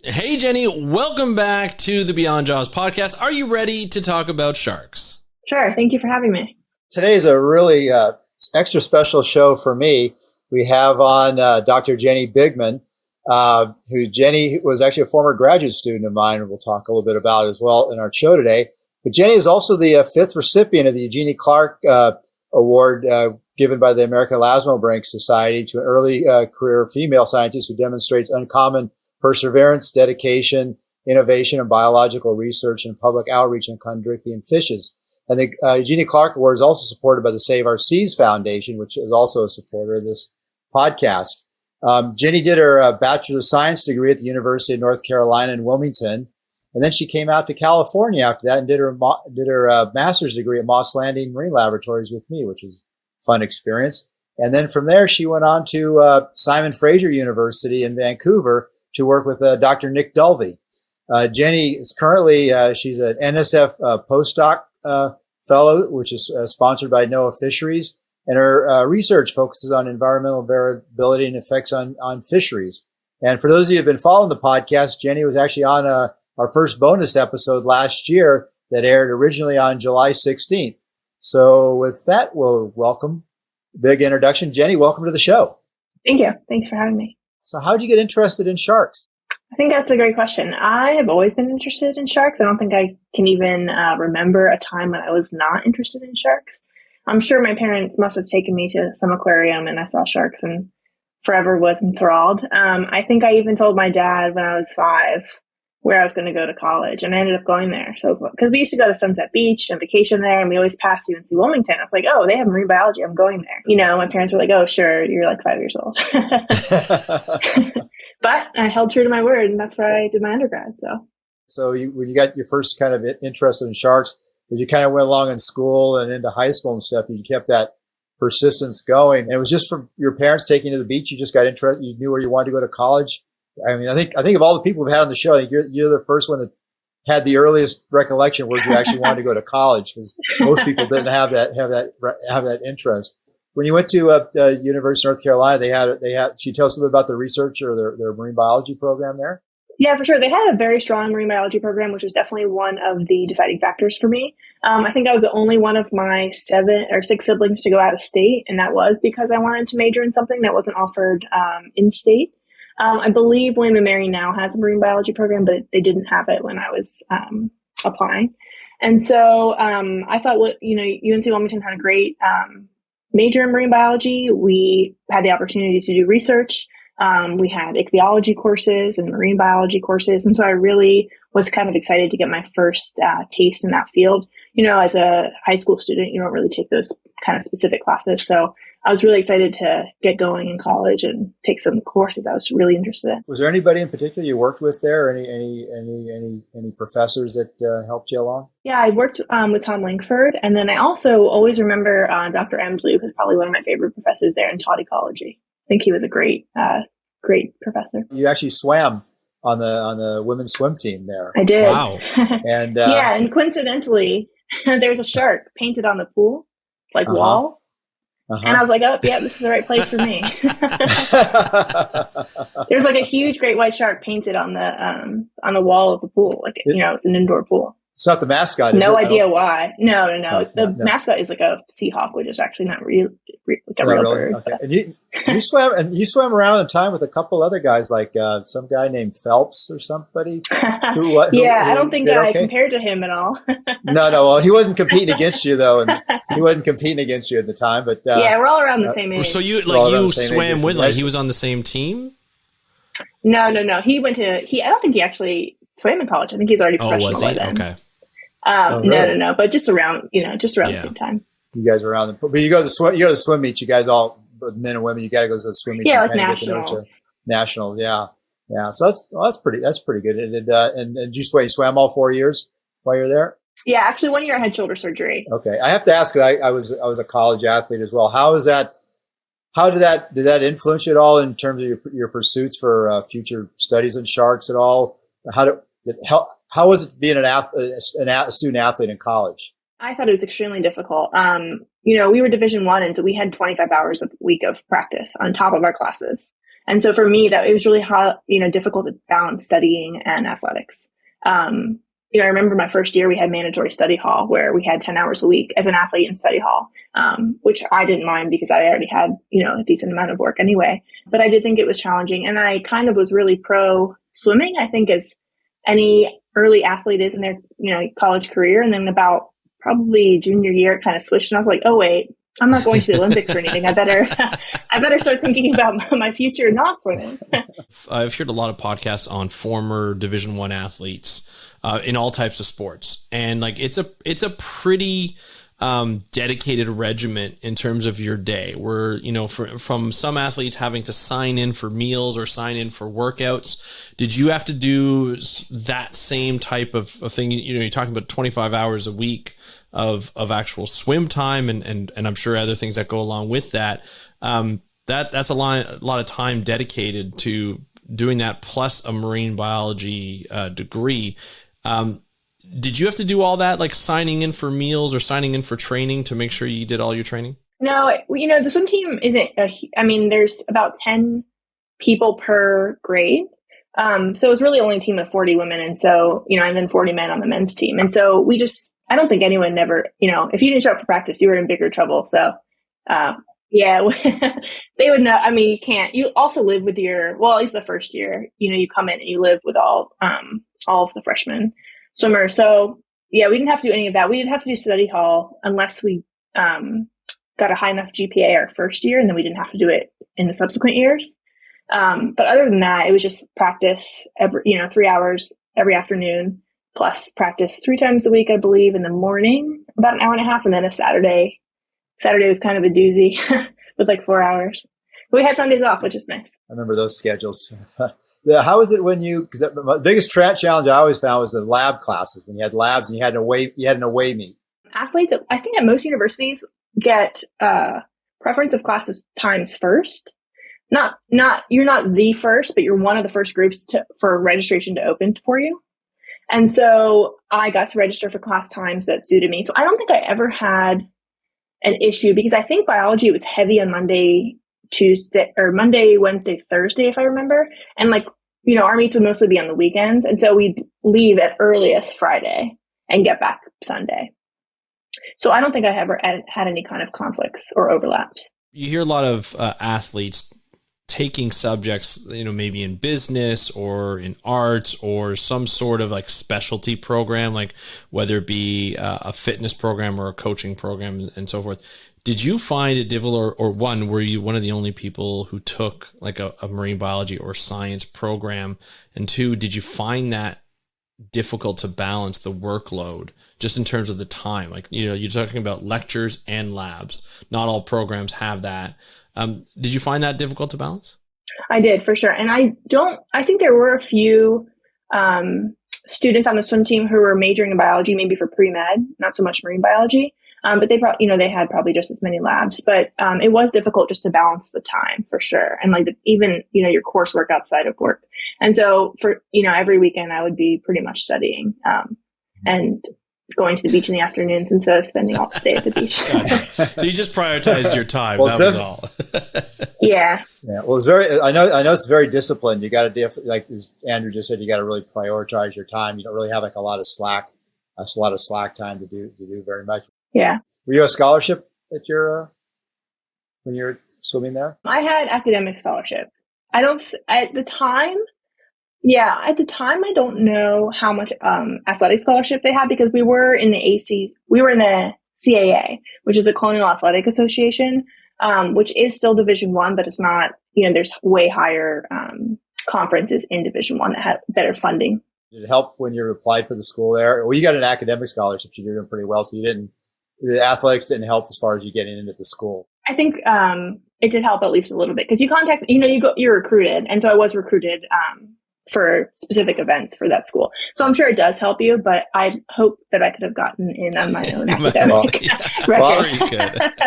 Hey, Jenny, welcome back to the Beyond Jaws podcast. Are you ready to talk about sharks? Sure. Thank you for having me. Today's a really extra special show for me. We have on Dr. Jenny Bigman, who Jenny was actually a former graduate student of mine, and we'll talk a little bit about as well in our show today. But Jenny is also the fifth recipient of the Eugenie Clark Award given by the American Elasmobranch Society to an early career female scientist who demonstrates uncommon perseverance, dedication, innovation, and biological research and public outreach on chondrichthyan fishes. And the Eugenie Clark Award is also supported by the Save Our Seas Foundation, which is also a supporter of this podcast. Jenny did her Bachelor of Science degree at the University of North Carolina in Wilmington. And then she came out to California after that and did her master's degree at Moss Landing Marine Laboratories with me, which is a fun experience. And then from there, she went on to Simon Fraser University in Vancouver to work with Dr. Nick Dulvey. Jenny is currently, she's an NSF postdoc fellow, which is sponsored by NOAA Fisheries. And her research focuses on environmental variability and effects on fisheries. And for those of you who have been following the podcast, Jenny was actually on our first bonus episode last year that aired originally on July 16th. So with that, we'll welcome, big introduction. Jenny, welcome to the show. Thank you. Thanks for having me. So how did you get interested in sharks? I think that's a great question. I have always been interested in sharks. I don't think I can even remember a time when I was not interested in sharks. I'm sure my parents must have taken me to some aquarium and I saw sharks and forever was enthralled. I think I even told my dad when I was 5 where I was going to go to college, and I ended up going there. So, because we used to go to Sunset Beach and vacation there, and we always passed UNC Wilmington. I was like, oh, they have marine biology. I'm going there. You know, my parents were like, oh, sure, you're like 5 years old. But I held true to my word, and that's where I did my undergrad. So when you got your first kind of interested in sharks, as you kind of went along in school and into high school and stuff, you kept that persistence going. And it was just from your parents taking you to the beach, you just got interested, you knew where you wanted to go to college. I mean, I think of all the people we've had on the show, I think you're the first one that had the earliest recollection where you actually wanted to go to college, because most people didn't have that interest. When you went to University of North Carolina, they had. Can you tell us a little bit about the research or their marine biology program there? Yeah, for sure. They had a very strong marine biology program, which was definitely one of the deciding factors for me. I think I was the only one of my 7 or 6 siblings to go out of state, and that was because I wanted to major in something that wasn't offered in state. I believe William & Mary now has a marine biology program, but they didn't have it when I was applying. And so I thought, UNC Wilmington had a great major in marine biology. We had the opportunity to do research. We had ichthyology courses and marine biology courses. And so I really was kind of excited to get my first taste in that field. You know, as a high school student, you don't really take those kind of specific classes. So I was really excited to get going in college and take some courses I was really interested in. Was there anybody in particular you worked with there? Any professors that helped you along? Yeah, I worked with Tom Langford, and then I also always remember Dr. Emsley, who's probably one of my favorite professors there, and taught ecology. I think he was a great professor. You actually swam on the women's swim team there. I did. Wow. And yeah, and coincidentally, there's a shark painted on the pool, wall. Uh-huh. And I was like, oh, yeah, this is the right place for me. There's like a huge great white shark painted on the wall of the pool. It's an indoor pool. It's not the mascot, is No it? idea why. No. The mascot is like a seahawk, which is actually not real, like a real bird. Okay. And you swam around in time with a couple other guys, like some guy named Phelps or somebody. I don't think that I compared to him at all. No. Well, he wasn't competing against you though, and he wasn't competing against you at the time. But yeah, we're all around the same age. So you swam with he was on the same team? No. He went to I don't think he actually swam in college. I think he's already professional by then. Okay. Really? No. But just around the same time. You guys were around but you go to swim meets. You guys all, men and women, you got to go to the swim meets. Yeah, like nationals. Nationals, yeah. So that's pretty good. And did you swam all 4 years while you're there? Yeah, actually 1 year I had shoulder surgery. Okay, I have to ask. I was a college athlete as well. How did that influence you at all in terms of your pursuits for future studies in sharks at all? How was it being a student athlete in college? I thought it was extremely difficult. We were Division I, and so we had 25 hours a week of practice on top of our classes. And so for me, that it was really hard, difficult to balance studying and athletics. I remember my first year we had mandatory study hall where we had 10 hours a week as an athlete in study hall, which I didn't mind because I already had, a decent amount of work anyway. But I did think it was challenging. And I kind of was really pro swimming, I think, as any early athlete is in their, college career. And then about probably junior year, it kind of switched. And I was like, oh, wait, I'm not going to the Olympics or anything. I better start thinking about my future not swimming. I've heard a lot of podcasts on former Division I athletes in all types of sports, and like it's a pretty dedicated regiment in terms of your day. Where from some athletes having to sign in for meals or sign in for workouts. Did you have to do that same type of thing? You're talking about 25 hours a week of actual swim time, and I'm sure other things that go along with that. That's a lot of time dedicated to doing that, plus a marine biology degree. Did you have to do all that, like signing in for meals or signing in for training to make sure you did all your training? No, the swim team isn't there's about 10 people per grade. So it's really only a team of 40 women. And so, and then 40 men on the men's team. And so I don't think anyone never, if you didn't show up for practice, you were in bigger trouble. So, yeah, they would know. I mean, you also live with at least the first year, you come in and you live with all of the freshmen swimmers. So yeah, we didn't have to do any of that. We didn't have to do study hall unless we, got a high enough GPA our first year, and then we didn't have to do it in the subsequent years. But other than that, it was just practice 3 hours every afternoon, plus practice 3 times a week, I believe, in the morning, about an hour and a half, and then a Saturday. Saturday was kind of a doozy with like 4 hours. But we had Sundays off, which is nice. I remember those schedules. How was it because the biggest challenge I always found was the lab classes, when you had labs and you had an away meet. Athletes, I think at most universities, get preference of classes times first. You're not the first, but you're one of the first groups for registration to open for you. And so I got to register for class times that suited me. So I don't think I ever had an issue, because I think biology was heavy on Monday, Wednesday, Thursday, if I remember. And our meets would mostly be on the weekends. And so we'd leave at earliest Friday and get back Sunday. So I don't think I ever had any kind of conflicts or overlaps. You hear a lot of athletes taking subjects, maybe in business or in arts or some sort of like specialty program, like whether it be a fitness program or a coaching program and so forth. Did you find it difficult, or one, were you one of the only people who took like a marine biology or science program? And two, did you find that difficult to balance the workload just in terms of the time? Like, you're talking about lectures and labs. Not all programs have that. Did you find that difficult to balance? I did, for sure. And I think there were a few students on the swim team who were majoring in biology, maybe for pre-med, not so much marine biology. But they they had probably just as many labs, but it was difficult just to balance the time, for sure. And even your coursework outside of work. And so for, every weekend I would be pretty much studying, and going to the beach in the afternoons instead of spending all day at the beach. Gotcha. So you just prioritized your time. That was all. Yeah. Yeah. Well, it's I know it's very disciplined. You got to, like as Andrew just said, you got to really prioritize your time. You don't really have a lot of slack time to do very much. Yeah. Were you a scholarship at when you were swimming there? I had academic scholarship. At the time, I don't know how much athletic scholarship they had, because we were in the CAA, which is the Colonial Athletic Association, which is still Division I, but it's not, there's way higher conferences in Division I that have better funding. Did it help when you applied for the school there? Well, you got an academic scholarship, so you're doing pretty well. So the athletics didn't help as far as you getting into the school. I think it did help at least a little bit, because you're recruited. And so I was recruited for specific events for that school. So I'm sure it does help you, but I hope that I could have gotten in on my own academic record.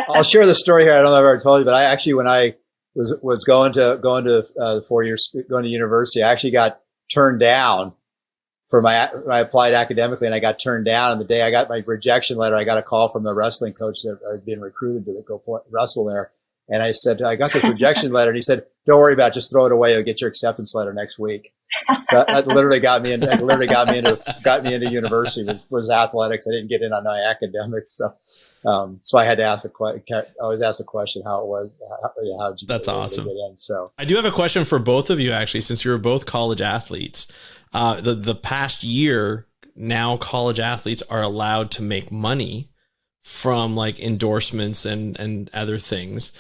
I'll share the story here. I don't know if I ever told you, but I actually, when I was going to 4 years, going to university, I actually got turned down I applied academically, and I got turned down. And the day I got my rejection letter, I got a call from the wrestling coach that I'd been recruited to go wrestle there. And I said, I got this rejection letter. And he said, don't worry about it. Just throw it away. You'll get your acceptance letter next week. So that literally got me into university was athletics. I didn't get in on my academics. So I had to ask always ask a question, how it was, how did you That's awesome. get in? So I do have a question for both of you, actually, since you were both college athletes. The past year, now college athletes are allowed to make money from like endorsements and other things.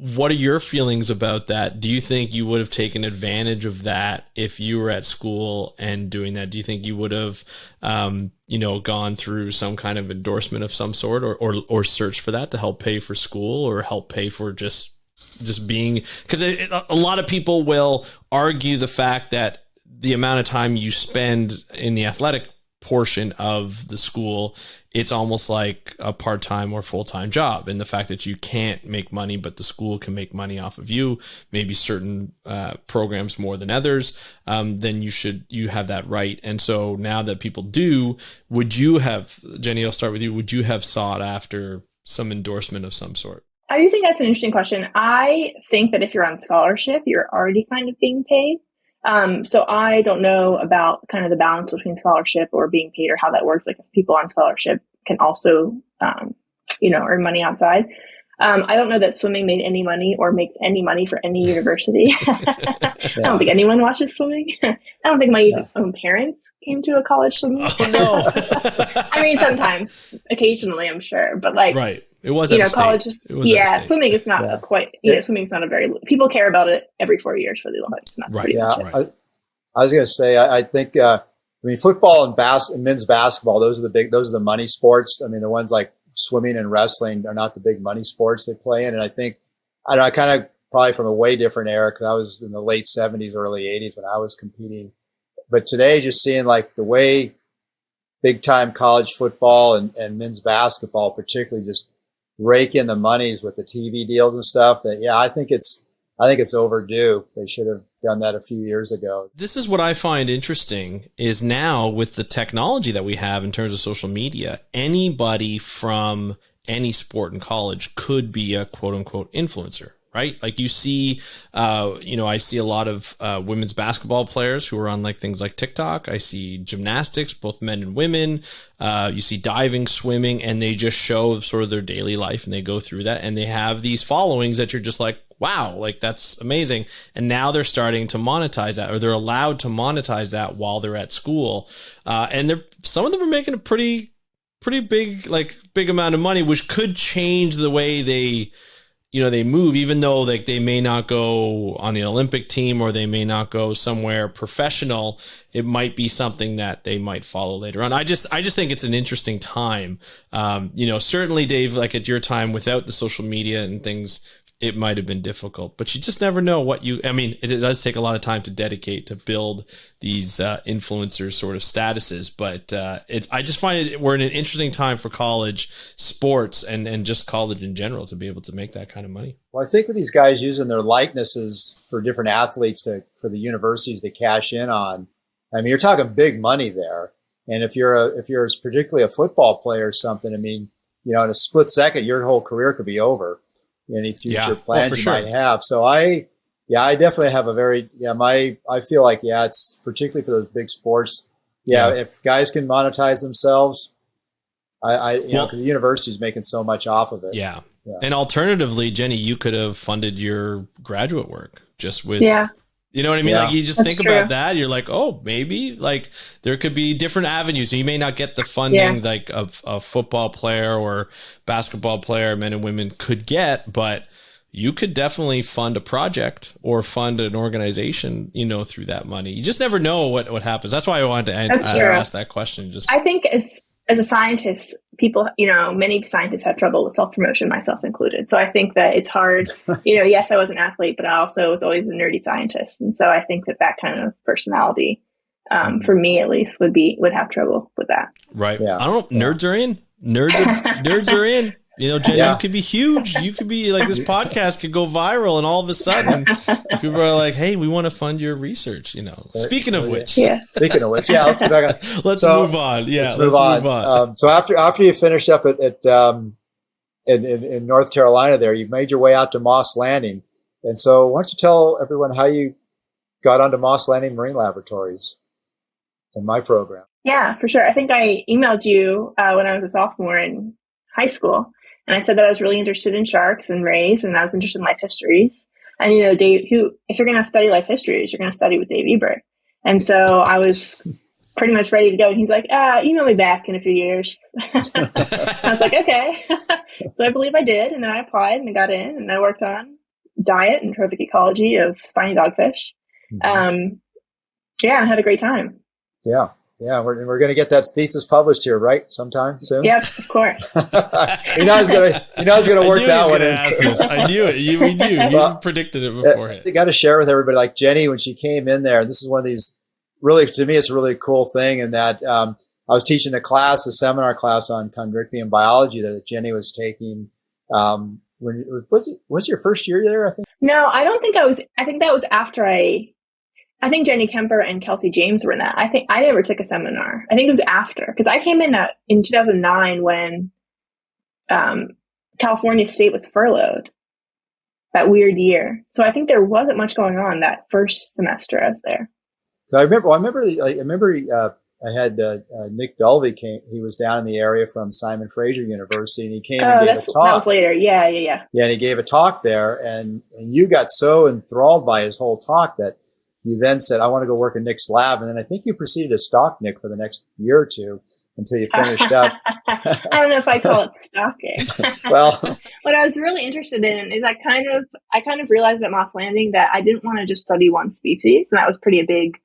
What are your feelings about that? Do you think you would have taken advantage of that if you were at school and doing that? Do you think you would have, gone through some kind of endorsement of some sort, or searched for that to help pay for school, or help pay for just being? Because a lot of people will argue the fact that the amount of time you spend in the athletic portion of the school, it's almost like a part-time or full-time job, and the fact that you can't make money but the school can make money off of you, maybe certain programs more than others, then you have that right. And so now that people do, would you have, Jenny, I'll start with you, would you have sought after some endorsement of some sort? I do think that's an interesting question. I think that if you're on scholarship, you're already kind of being paid. So I don't know about kind of the balance between scholarship or being paid, or how that works. Like if people on scholarship can also, earn money outside. I don't know that swimming made any money or makes any money for any university. I don't think anyone watches swimming. I don't think my own parents came to a college swimming. Oh, no. I mean, sometimes, occasionally, I'm sure, but like, right. It was college. Swimming is not quite. Swimming is not a very. People care about it every 4 years for the Olympics. And that's pretty much it. I was going to say, I think, football and men's basketball. Those are the money sports. I mean, the ones like swimming and wrestling are not the big money sports they play in. And I think, I kind of probably from a way different era, because I was in the late 70s, early 80s when I was competing. But today, just seeing like the way big time college football and men's basketball, particularly, just rake in the monies with the TV deals and stuff, I think it's overdue. They should have done that a few years ago. This is what I find interesting is now with the technology that we have in terms of social media, anybody from any sport in college could be a quote unquote influencer, right? Like you see, I see a lot of women's basketball players who are on like things like TikTok. I see gymnastics, both men and women. You see diving, swimming, and they just show sort of their daily life and they go through that and they have these followings that you're just like, wow, like that's amazing. And now they're starting to monetize that, or they're allowed to monetize that while they're at school. And some of them are making a pretty big amount of money, which could change the way they move, even though like they may not go on the Olympic team or they may not go somewhere professional. It might be something that they might follow later on. I just think it's an interesting time. Certainly, Dave, like at your time without the social media and things, it might have been difficult, but you just never know it does take a lot of time to dedicate to build these influencer sort of statuses, but I just find we're in an interesting time for college sports and just college in general to be able to make that kind of money. Well, I think with these guys using their likenesses for different athletes for the universities to cash in on, I mean, you're talking big money there. And if you're particularly a football player or something, I mean, in a split second, your whole career could be over. Any future plans you might have. So I definitely have I feel like, it's particularly for those big sports. If guys can monetize themselves, because the university is making so much off of it. Yeah. And alternatively, Jenny, you could have funded your graduate work just with, you know what I mean? Like you just think about that. You're like, oh, maybe like there could be different avenues. You may not get the funding like of a football player or basketball player, men and women could get, but you could definitely fund a project or fund an organization, through that money. You just never know what happens. That's why I wanted to ask that question. I think as a scientist, people, many scientists have trouble with self-promotion, myself included. So I think that it's hard, yes, I was an athlete, but I also was always a nerdy scientist. And so I think that kind of personality, for me at least, would have trouble with that. Right. Yeah. I don't know. Nerds are in. Nerds are in. Jenny, you could be huge. You could be like, this podcast could go viral, and all of a sudden people are like, hey, we want to fund your research. Speaking of which, let's get back on. Let's move on. Yeah. Let's move on. So after you finished up at in North Carolina there. You made your way out to Moss Landing. And so why don't you tell everyone how you got onto Moss Landing Marine Laboratories in my program? Yeah, for sure. I think I emailed you when I was a sophomore in high school, and I said that I was really interested in sharks and rays, and I was interested in life histories. And, Dave, if you're going to study life histories, you're going to study with Dave Eber. And so I was pretty much ready to go. And he's like, email me back in a few years. I was like, okay. So I believe I did. And then I applied and I got in, and I worked on diet and trophic ecology of spiny dogfish. And had a great time. Yeah. Yeah, we're going to get that thesis published here, right? Sometime soon. Yep, of course. you know I was going to work that one in. I knew it. We knew. You predicted it beforehand. I got to share with everybody, like Jenny, when she came in there. This is one of these. Really, to me, it's a really cool thing in that I was teaching a seminar class on chondrichthyum biology that Jenny was taking. Was your first year there? I think. No, I don't think I was. I think that was after I think Jenny Kemper and Kelsey James were in that. I think I never took a seminar. I think it was after, because I came in 2009 when California State was furloughed, that weird year. So I think there wasn't much going on that first semester I was there. I remember I had Nick Dulvey came. He was down in the area from Simon Fraser University, and he came and gave a talk. That was later. Yeah. Yeah, and he gave a talk there, and you got so enthralled by his whole talk that you then said, I want to go work in Nick's lab. And then I think you proceeded to stalk Nick for the next year or two until you finished up. I don't know if I call it stalking. Well, what I was really interested in is I kind of realized at Moss Landing that I didn't want to just study one species. And that was pretty a big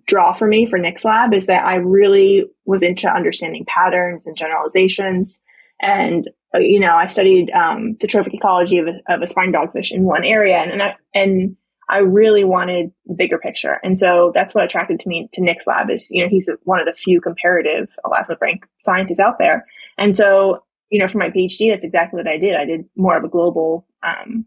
draw for me for Nick's lab, is that I really was into understanding patterns and generalizations. And, I studied the trophic ecology of a spiny dogfish in one area. And I really wanted the bigger picture. And so that's what attracted me to Nick's lab is, he's one of the few comparative elasmobranch scientists out there. And so, for my PhD, that's exactly what I did. I did more of a global kind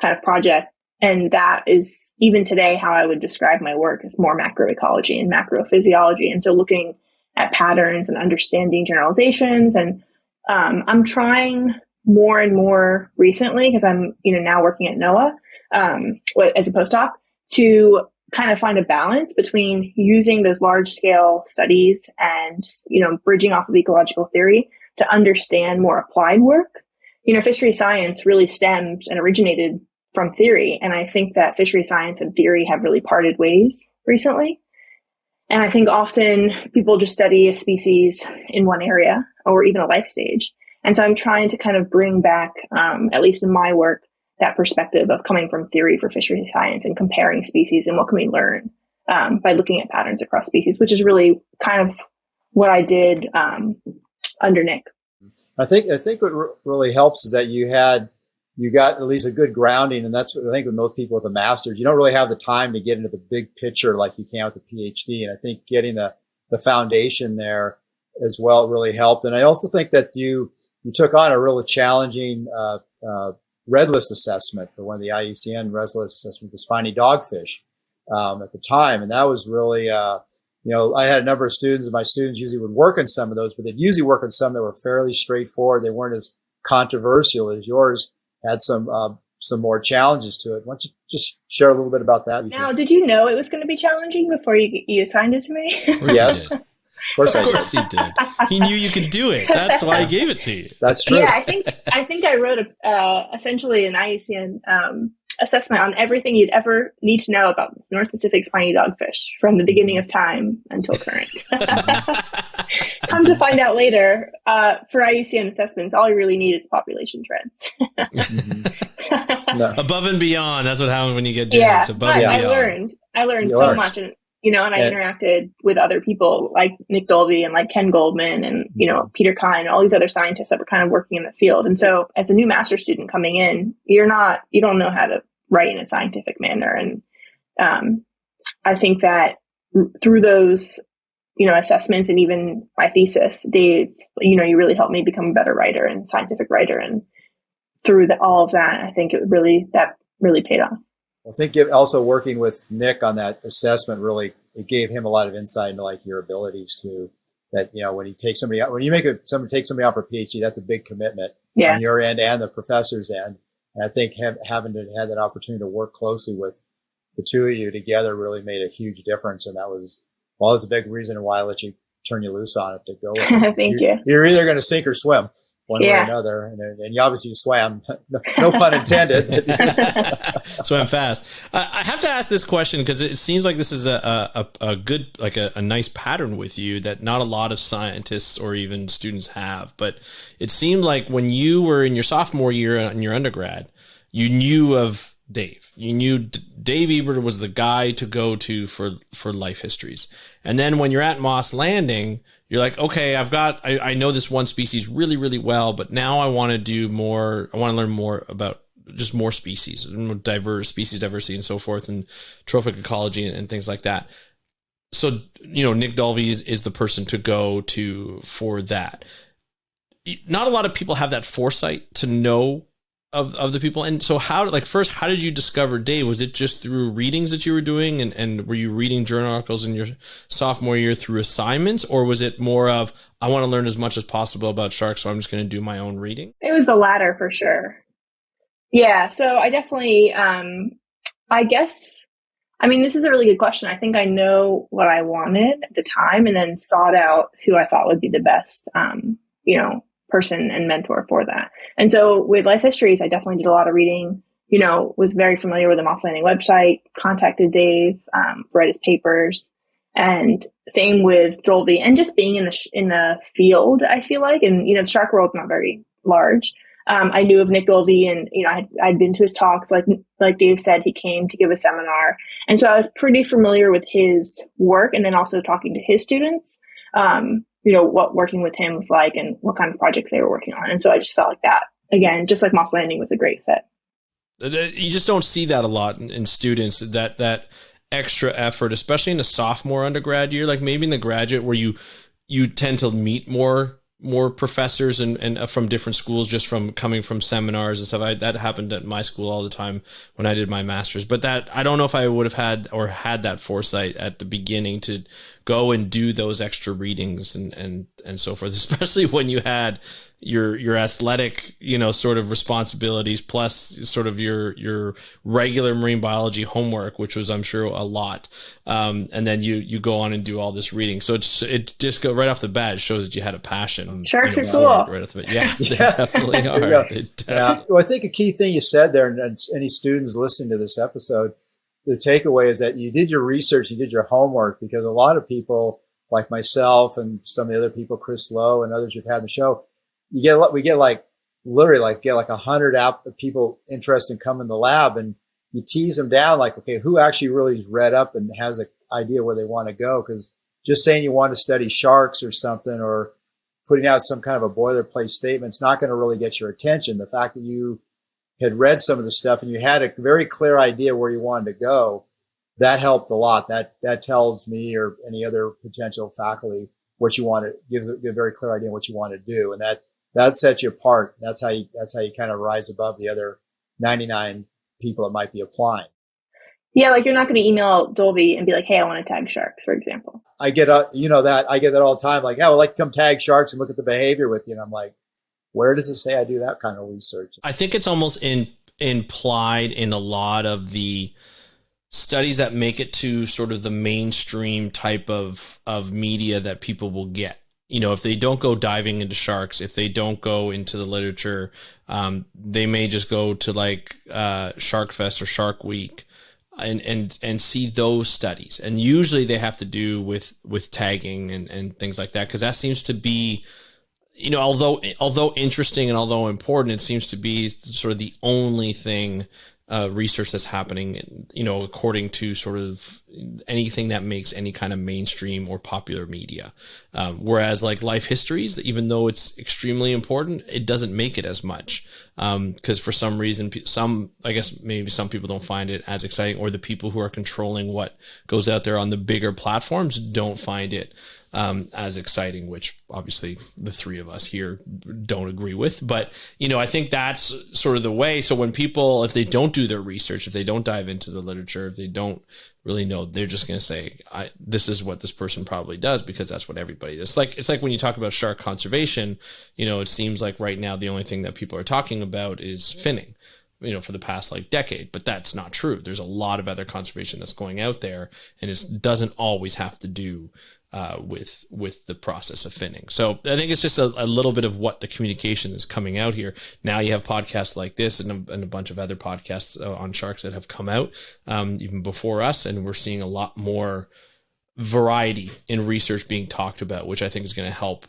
of project. And that is even today how I would describe my work as more macroecology and macrophysiology. And so looking at patterns and understanding generalizations. And I'm trying more and more recently, because I'm, now working at NOAA, as a postdoc, to kind of find a balance between using those large scale studies and, bridging off of ecological theory to understand more applied work. Fishery science really stems and originated from theory. And I think that fishery science and theory have really parted ways recently. And I think often people just study a species in one area or even a life stage. And so I'm trying to kind of bring back, at least in my work, that perspective of coming from theory for fishery science and comparing species and what can we learn by looking at patterns across species, which is really kind of what I did under Nick. I think what really helps is that you got at least a good grounding, and that's what I think with most people with a master's, you don't really have the time to get into the big picture like you can with a PhD. And I think getting the foundation there as well really helped. And I also think that you took on a really challenging red list assessment for one of the IUCN red list assessment, the spiny dogfish at the time. And that was really, I had a number of students, and my students usually would work on some of those, but they'd usually work on some that were fairly straightforward. They weren't as controversial as yours, had some more challenges to it. Why don't you just share a little bit about that? Now, did you know it was going to be challenging before you assigned it to me? Yes. Of course he did. He knew you could do it. That's why he gave it to you. That's true. Yeah, I think I wrote essentially an IUCN assessment on everything you'd ever need to know about North Pacific spiny dogfish from the beginning of time until current. Come to find out later, for IUCN assessments, all you really need is population trends. No. Above and beyond. That's what happens when you get genetics. Yeah, above and beyond. I learned so much, and and I interacted with other people like Nick Dolby and like Ken Goldman and Peter Kine and all these other scientists that were kind of working in the field. And so, as a new master's student coming in, you don't know how to write in a scientific manner, and I think that through those assessments and even my thesis, Dave, you really helped me become a better writer and scientific writer. And through all of that, I think that really paid off. I think also working with Nick on that assessment it gave him a lot of insight into like your abilities to that. When you take somebody out, when you make somebody take somebody out for a PhD, that's a big commitment. Yeah. on your end and the professor's end. And I think having to have that opportunity to work closely with the two of you together really made a huge difference. And that was a big reason why I let you turn you loose on it to go with it. Thank you. You're either going to sink or swim one way or another. And you obviously swam, no pun intended. Swam fast. I have to ask this question because it seems like this is a good, like a nice pattern with you that not a lot of scientists or even students have. But it seemed like when you were in your sophomore year in your undergrad, you knew of Dave. You knew Dave Ebert was the guy to go to for life histories. And then when you're at Moss Landing, you're like, okay, I know this one species really, really well, but now I want to do more. I want to learn more about just more species, species diversity and so forth, and trophic ecology and things like that. So, Nick Dolby is the person to go to for that. Not a lot of people have that foresight to know of the people. And so how did you discover Dave? Was it just through readings that you were doing and were you reading journal articles in your sophomore year through assignments, or was it more of, I want to learn as much as possible about sharks, so I'm just going to do my own reading? It was the latter for sure. Yeah. So I definitely, this is a really good question. I think I know what I wanted at the time and then sought out who I thought would be the best, person and mentor for that. And so with life histories, I definitely did a lot of reading, was very familiar with the Moss Landing website, contacted Dave, read his papers, and same with Dolby. And just being in the field, I feel like, and, the shark world's not very large. I knew of Nick Dolby and, I'd been to his talks, like Dave said, he came to give a seminar. And so I was pretty familiar with his work and then also talking to his students, what working with him was like and what kind of projects they were working on. And so I just felt like that, again, just like Moss Landing was a great fit. You just don't see that a lot in students, that extra effort, especially in the sophomore undergrad year, like maybe in the graduate where you tend to meet more professors and from different schools just from coming from seminars and stuff. That happened at my school all the time when I did my master's, but that I don't know if I would have had that foresight at the beginning to go and do those extra readings and so forth, especially when you had your athletic, sort of responsibilities plus sort of your regular marine biology homework, which was, I'm sure, a lot. And then you go on and do all this reading. So it just go right off the bat, it shows that you had a passion. Sharks are cool. Right off the bat. Yeah, they definitely are. Yeah. Well, I think a key thing you said there, and any students listening to this episode, the takeaway is that you did your research, you did your homework, because a lot of people like myself and some of the other people, Chris Lowe and others you've had on the show, we get 100 people interested in coming to the lab, and you tease them down like, okay, who actually really is read up and has an idea where they want to go? Because just saying you want to study sharks or something, or putting out some kind of a boilerplate statement, is not going to really get your attention. The fact that you had read some of the stuff and you had a very clear idea where you wanted to go, that helped a lot. That tells me or any other potential faculty what you want to give a very clear idea of what you want to do, and that sets you apart. That's how you kind of rise above the other 99 people that might be applying. Yeah, like you're not going to email Dolby and be like, "Hey, I want to tag sharks," for example. I get that all the time. Like, "Yeah, I would like to come tag sharks and look at the behavior with you." And I'm like, where does it say I do that kind of research? I think it's almost implied in a lot of the studies that make it to sort of the mainstream type of media that people will get. If they don't go diving into sharks, if they don't go into the literature, they may just go to like Shark Fest or Shark Week and see those studies. And usually they have to do with tagging and things like that, because that seems to be, although interesting and although important, it seems to be sort of the only thing research that's happening, according to sort of anything that makes any kind of mainstream or popular media. Whereas like life histories, even though it's extremely important, it doesn't make it as much. Because for some reason, I guess maybe some people don't find it as exciting, or the people who are controlling what goes out there on the bigger platforms don't find it as exciting, which obviously the three of us here don't agree with. But, I think that's sort of the way. So when people, if they don't do their research, if they don't dive into the literature, if they don't really know, they're just going to say, this is what this person probably does because that's what everybody does. It's like when you talk about shark conservation, it seems like right now the only thing that people are talking about is finning, for the past decade, but that's not true. There's a lot of other conservation that's going out there, and it doesn't always have to do with the process of finning. So I think it's just a little bit of what the communication is coming out here. Now you have podcasts like this and a bunch of other podcasts on sharks that have come out even before us, and we're seeing a lot more variety in research being talked about, which I think is going to help,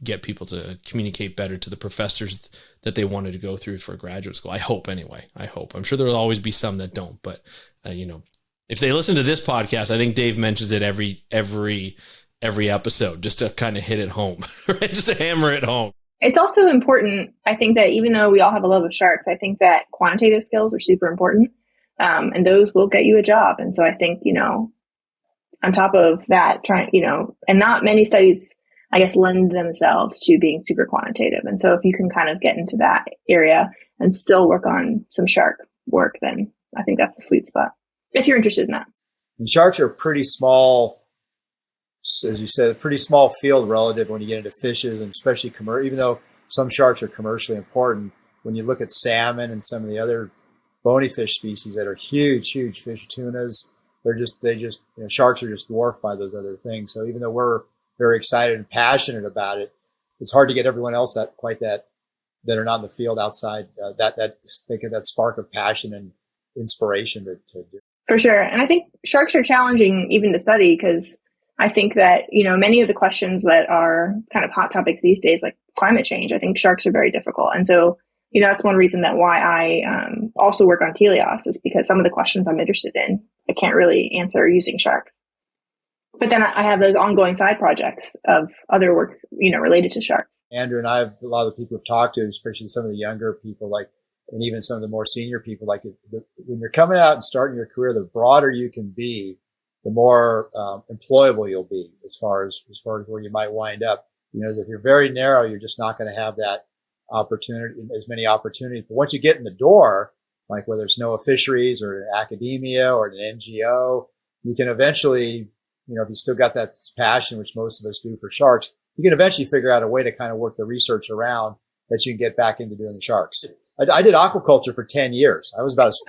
get people to communicate better to the professors that they wanted to go through for graduate school. I hope anyway. I'm sure there'll always be some that don't, but if they listen to this podcast, I think Dave mentions it every episode just to kind of hit it home, right? Just to hammer it home. It's also important. I think that even though we all have a love of sharks, I think that quantitative skills are super important. And those will get you a job. And so I think, on top of that, and not many studies, I guess, lend themselves to being super quantitative. And so if you can kind of get into that area and still work on some shark work, then I think that's the sweet spot, if you're interested in that. And sharks are pretty small, as you said, pretty small field relative when you get into fishes, and especially even though some sharks are commercially important, when you look at salmon and some of the other bony fish species that are huge fish, tunas, sharks are just dwarfed by those other things. So even though we're very excited and passionate about it, it's hard to get everyone else that are not in the field outside that spark of passion and inspiration to do. For sure. And I think sharks are challenging even to study because I think that, many of the questions that are kind of hot topics these days, like climate change, I think sharks are very difficult. And so, that's one reason that why I also work on teleos is because some of the questions I'm interested in, I can't really answer using sharks. But then I have those ongoing side projects of other work, related to sharks. Andrew and I have a lot of the people we've talked to, especially some of the younger people, and even some of the more senior people, when you're coming out and starting your career, the broader you can be, the more employable you'll be as far as where you might wind up. If you're very narrow, you're just not going to have that opportunity, as many opportunities. But once you get in the door, like whether it's NOAA Fisheries or an academia or an NGO, you can eventually, if you still got that passion, which most of us do for sharks, you can eventually figure out a way to kind of work the research around that you can get back into doing the sharks. I did aquaculture for 10 years. I was about as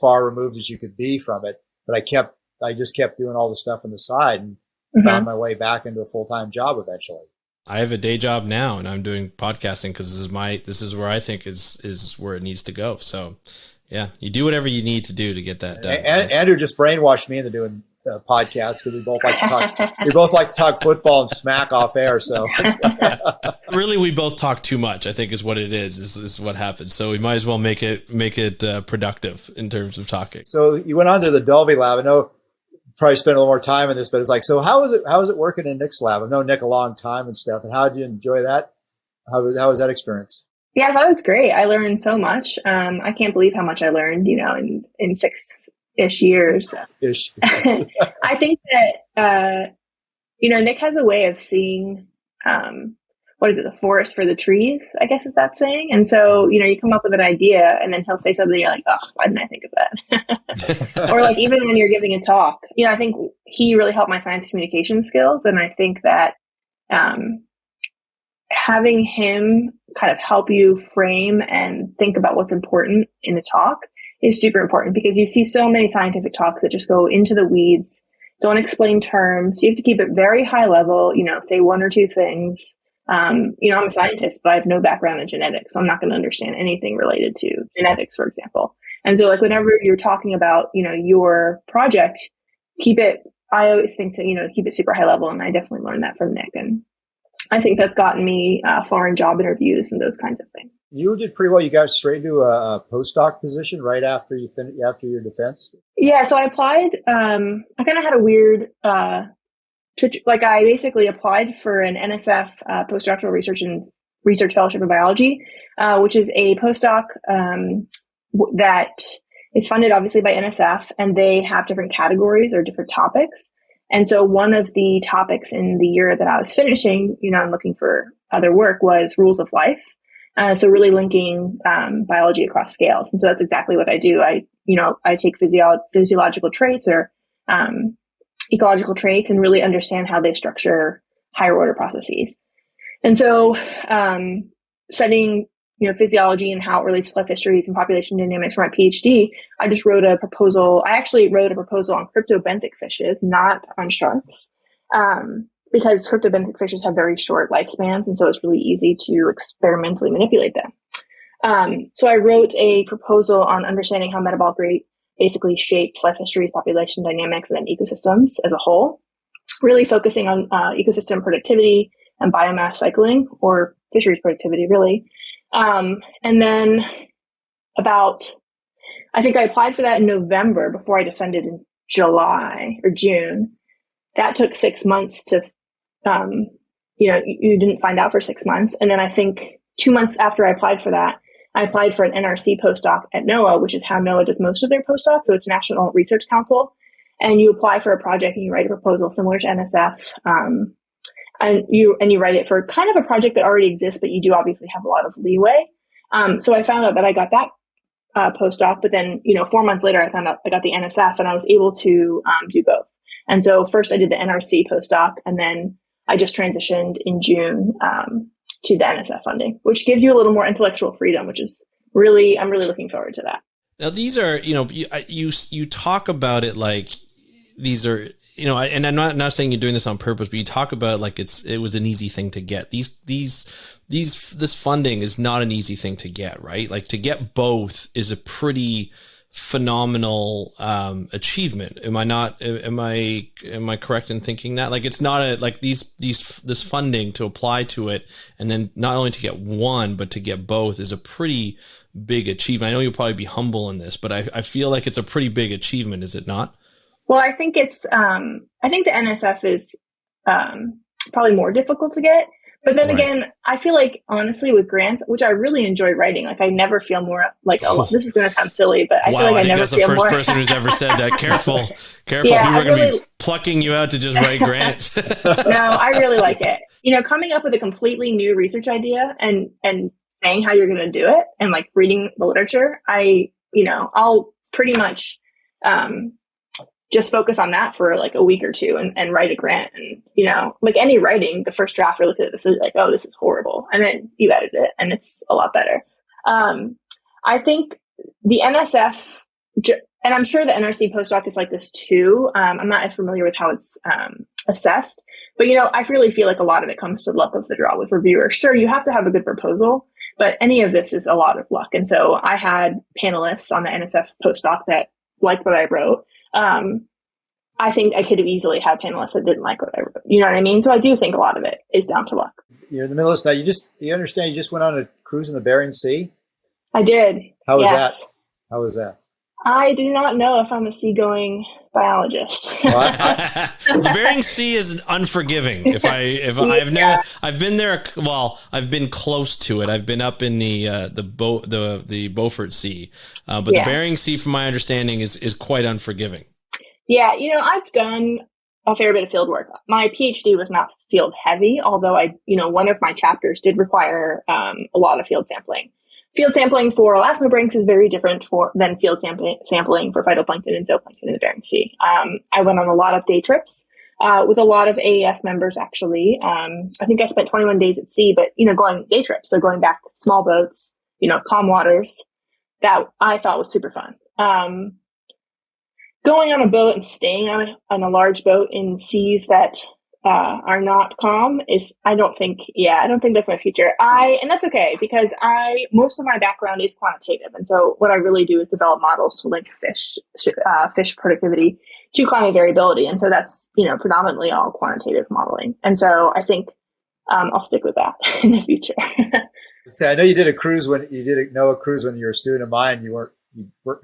far removed as you could be from it. But I just kept doing all the stuff on the side and found my way back into a full-time job eventually. I have a day job now and I'm doing podcasting because this is where I think is where it needs to go. So yeah, you do whatever you need to do to get that done. Andrew just brainwashed me into doing podcasts because we both like to talk. We both like to talk football and smack off air. So really, we both talk too much, I think, is what it is. Is what happens. So we might as well make it productive in terms of talking. So you went on to the Dulvey lab. I know you probably spent a little more time in this, but it's like, so how is it working in Nick's lab? I've known Nick a long time and stuff. And how did you enjoy that? How was that experience? Yeah, I thought it was great. I learned so much. I can't believe how much I learned, in 6-ish years. I think that, Nick has a way of seeing, the forest for the trees, I guess is that saying. And so, you come up with an idea and then he'll say something, you're like, oh, why didn't I think of that? Or even when you're giving a talk, I think he really helped my science communication skills. And I think that, having him kind of help you frame and think about what's important in a talk is super important because you see so many scientific talks that just go into the weeds, don't explain terms. You have to keep it very high level, say one or two things. I'm a scientist, but I have no background in genetics, so I'm not going to understand anything related to genetics, for example. And so whenever you're talking about, your project, I always think to, keep it super high level. And I definitely learned that from Nick. And I think that's gotten me far in job interviews and those kinds of things. You did pretty well. You got straight into a postdoc position right after after your defense. Yeah. So I applied. I kind of had a weird, I basically applied for an NSF postdoctoral research fellowship in biology, which is a postdoc that is funded obviously by NSF, and they have different categories or different topics. And so one of the topics in the year that I was finishing, and looking for other work, was rules of life. So really linking biology across scales. And so that's exactly what I do. I take physiological traits or ecological traits and really understand how they structure higher order processes. And so studying physiology and how it relates to life histories and population dynamics for my PhD, I just wrote a proposal. I actually wrote a proposal on cryptobenthic fishes, not on sharks, because cryptobenthic fishes have very short lifespans, and so it's really easy to experimentally manipulate them. So I wrote a proposal on understanding how metabolic rate basically shapes life histories, population dynamics, and then ecosystems as a whole, really focusing on ecosystem productivity and biomass cycling, or fisheries productivity, really. And then I think I applied for that in November before I defended in July or June. That took 6 months to, you didn't find out for 6 months. And then I think 2 months after I applied for that, I applied for an NRC postdoc at NOAA, which is how NOAA does most of their postdocs. So it's National Research Council. And you apply for a project and you write a proposal similar to NSF. And you write it for kind of a project that already exists, but you do obviously have a lot of leeway. So I found out that I got that postdoc, but then 4 months later, I found out I got the NSF, and I was able to do both. And so first I did the NRC postdoc, and then I just transitioned in June to the NSF funding, which gives you a little more intellectual freedom, which is I'm really looking forward to that. Now these are, you talk about it like these are, and I'm not saying you're doing this on purpose, but you talk about it like it was an easy thing to get. This funding is not an easy thing to get, right? Like, to get both is a pretty phenomenal achievement. Am I correct in thinking that? Like, it's not this funding to apply to it, and then not only to get one, but to get both is a pretty big achievement. I know you'll probably be humble in this, but I feel like it's a pretty big achievement, is it not? Well, I think I think the NSF is probably more difficult to get. But then again, I feel like, honestly, with grants, which I really enjoy writing, like, I never feel more like, this is going to sound silly, but I feel like I never feel more. That's the first person who's ever said that. Careful. Yeah, people are going to be plucking you out to just write grants. No, I really like it. Coming up with a completely new research idea and saying how you're going to do it, and like reading the literature, I'll pretty much just focus on that for like a week or two and write a grant. And, like any writing, the first draft, we look at this is like, oh, this is horrible. And then you edit it and it's a lot better. I think the NSF, and I'm sure the NRC postdoc is like this too. I'm not as familiar with how it's assessed, but, I really feel like a lot of it comes to luck of the draw with reviewers. Sure, you have to have a good proposal, but any of this is a lot of luck. And so I had panelists on the NSF postdoc that liked what I wrote. I think I could have easily had panelists that didn't like what I wrote. You know what I mean? So I do think a lot of it is down to luck. You're in the middle of this now. You understand you just went on a cruise in the Bering Sea? I did. How was that? How was that? I do not know if I'm a seagoing biologist. The Bering Sea is unforgiving. I've been there. Well, I've been close to it. I've been up in the Beaufort Sea, but the Bering Sea, from my understanding, is quite unforgiving. Yeah, I've done a fair bit of field work. My PhD was not field heavy, although one of my chapters did require a lot of field sampling. Field sampling for elasmobranchs is very different than field sampling for phytoplankton and zooplankton in the Bering Sea. I went on a lot of day trips with a lot of AES members, actually. I think I spent 21 days at sea, but, going day trips, so going back small boats, calm waters, that I thought was super fun. Going on a boat and staying on a large boat in seas that are not calm I don't think that's my future. And that's okay, because most of my background is quantitative. And so what I really do is develop models to link fish productivity to climate variability. And so that's, predominantly all quantitative modeling. And so I think I'll stick with that in the future. So I know you did a NOAA cruise when you were a student of mine. You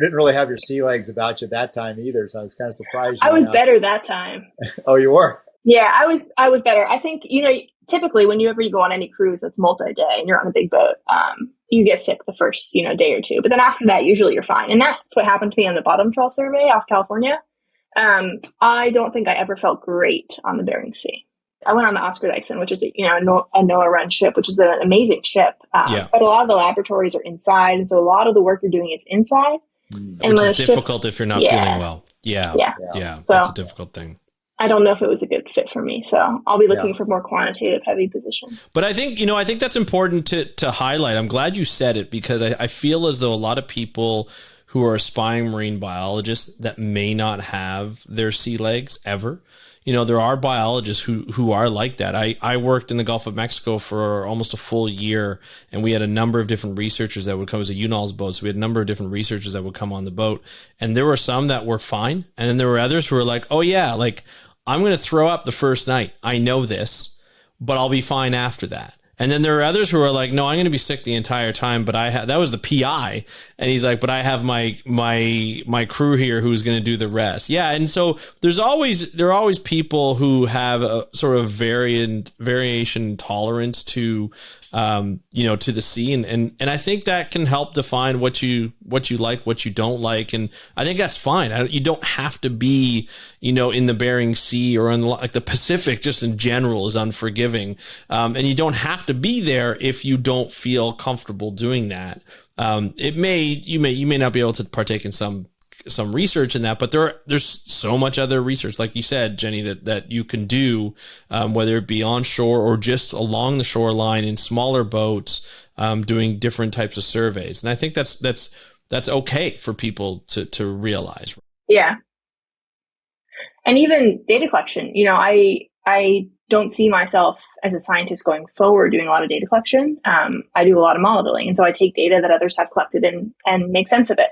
didn't really have your sea legs about you at that time either. So I was kind of surprised. I was better that time. Oh, you were? Yeah, I was better. I think, typically whenever you go on any cruise that's multi-day and you're on a big boat, you get sick the first, day or two. But then after that, usually you're fine. And that's what happened to me on the bottom trawl survey off California. I don't think I ever felt great on the Bering Sea. I went on the Oscar Dyson, which is a NOAA run ship, which is an amazing ship. But a lot of the laboratories are inside, and so a lot of the work you're doing is inside. And which is difficult if you're not feeling well. Yeah. So, that's a difficult thing. I don't know if it was a good fit for me, so I'll be looking for more quantitative heavy positions. But I think that's important to highlight. I'm glad you said it, because I feel as though a lot of people who are aspiring marine biologists that may not have their sea legs ever. There are biologists who are like that. I worked in the Gulf of Mexico for almost a full year, and we had a number of different researchers that would come as a UNOLS boat. So we had a number of different researchers that would come on the boat, and there were some that were fine. And then there were others who were like, oh yeah, like I'm going to throw up the first night. I know this, but I'll be fine after that. And then there are others who are like, no, I'm going to be sick the entire time, but that was the PI. And he's like, but I have my crew here who's going to do the rest. Yeah. And so there are always people who have a sort of variation tolerance to, to the sea. And I think that can help define what you like, what you don't like. And I think that's fine. You don't have to be, in the Bering Sea or in the Pacific, just in general, is unforgiving. And you don't have to be there if you don't feel comfortable doing that. You may not be able to partake in some research in that, but there's so much other research, like you said, Jenny, that you can do, whether it be on shore or just along the shoreline in smaller boats, doing different types of surveys. And I think that's okay for people to realize. Yeah. And even data collection, I don't see myself as a scientist going forward doing a lot of data collection. I do a lot of modeling. And so I take data that others have collected and make sense of it.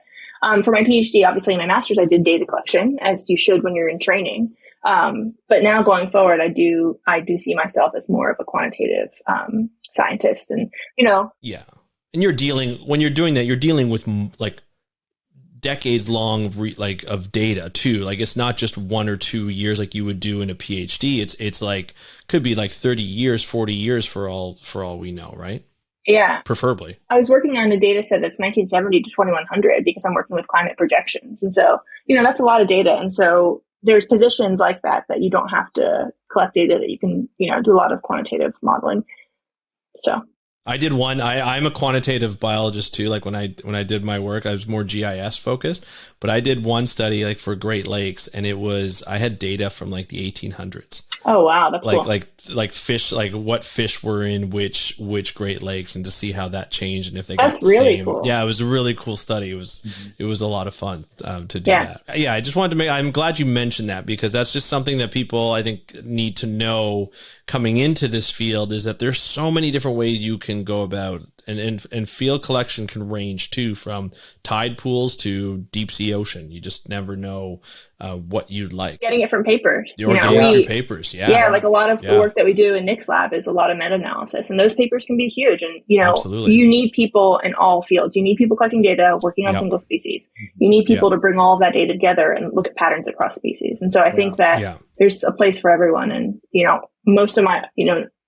For my PhD, obviously in my master's, I did data collection, as you should when you're in training. But now going forward, I do see myself as more of a quantitative scientist, and yeah. And when you're doing that, you're dealing with like decades long of data too. Like it's not just 1 or 2 years like you would do in a PhD. It's like could be like 30 years, 40 years for all we know, right? Yeah. Preferably. I was working on a data set that's 1970 to 2100 because I'm working with climate projections. And so, that's a lot of data. And so there's positions like that you don't have to collect data, that you can, do a lot of quantitative modeling. So I did one. I'm a quantitative biologist too. Like when I did my work, I was more GIS focused, but I did one study like for Great Lakes, and I had data from like the 1800s. Oh wow, that's cool. Like fish, like what fish were in which Great Lakes, and to see how that changed and if they got the really same. Cool. Yeah, it was a really cool study. It was a lot of fun to do that. Yeah, I just wanted to I'm glad you mentioned that, because that's just something that people I think need to know coming into this field, is that there's so many different ways you can go about, and field collection can range too, from tide pools to deep sea ocean. You just never know what you'd like. Getting it from papers. Or getting it from papers, yeah. Yeah, like a lot of the work that we do in Nick's lab is a lot of meta-analysis, and those papers can be huge. And, Absolutely. You need people in all fields. You need people collecting data, working on single species. You need people to bring all of that data together and look at patterns across species. And so I think that there's a place for everyone. And, most of my,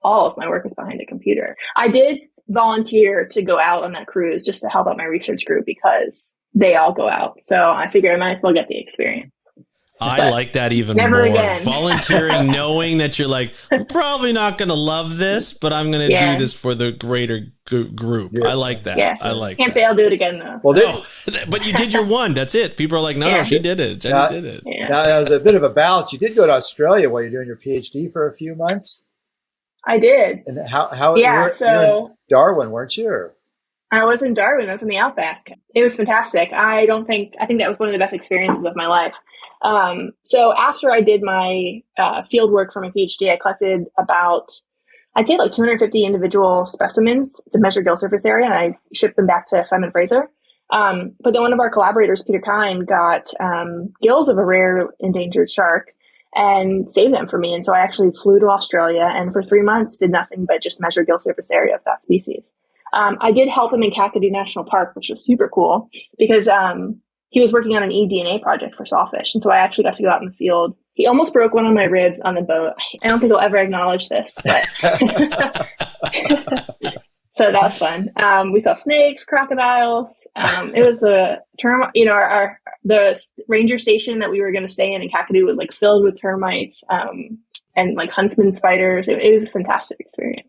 all of my work is behind a computer. I did volunteer to go out on that cruise just to help out my research group, because they all go out. So I figured I might as well get the experience. I like that even never more. Again. Volunteering, knowing that you're like, I'm probably not going to love this, but I'm going to do this for the greater group. Yeah. I like that. Yeah. I like Can't say I'll do it again, though. Well, but you did your one. That's it. People are like, no, she did it. Jenny did it. Yeah. Now, that was a bit of a balance. You did go to Australia while you're doing your PhD for a few months. I did. And how you were in Darwin, weren't you? Or? I was in Darwin. I was in the Outback. It was fantastic. I think that was one of the best experiences of my life. So after I did my field work for my PhD, I collected about, I'd say like 250 individual specimens to measure gill surface area, and I shipped them back to Simon Fraser. But then one of our collaborators, Peter Kine, got gills of a rare endangered shark and saved them for me. And so I actually flew to Australia, and for 3 months did nothing but just measure gill surface area of that species. I did help him in Kakadu National Park, which was super cool, because he was working on an eDNA project for sawfish. And so I actually got to go out in the field. He almost broke one of my ribs on the boat. I don't think he'll ever acknowledge this. But So that was fun. We saw snakes, crocodiles. It was a term, the ranger station that we were going to stay in Kakadu was like filled with termites, and like huntsman spiders. It was a fantastic experience.